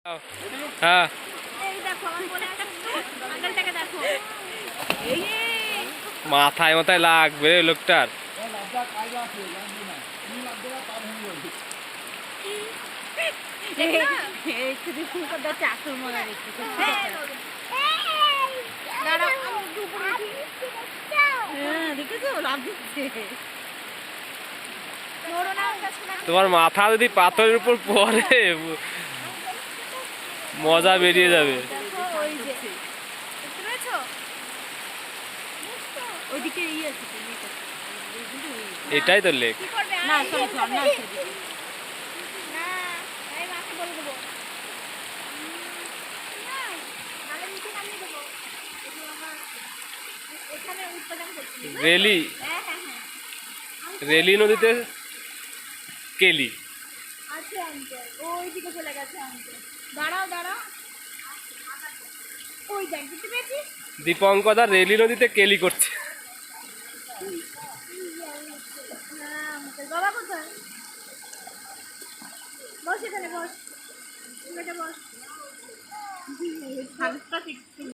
হ্যাঁ মাথায় মাথায় লাগবে লোকটার। তোমার মাথা যদি পাথরের উপর পড়ে মজা বেরিয়ে যাবে। এটাই তো লেক। রেলি রেলি নদীতে কেলি। দীপঙ্কর রেলি নদীতে কেলি করছে। বাবা কোথায়? বস এখানে বস। বস।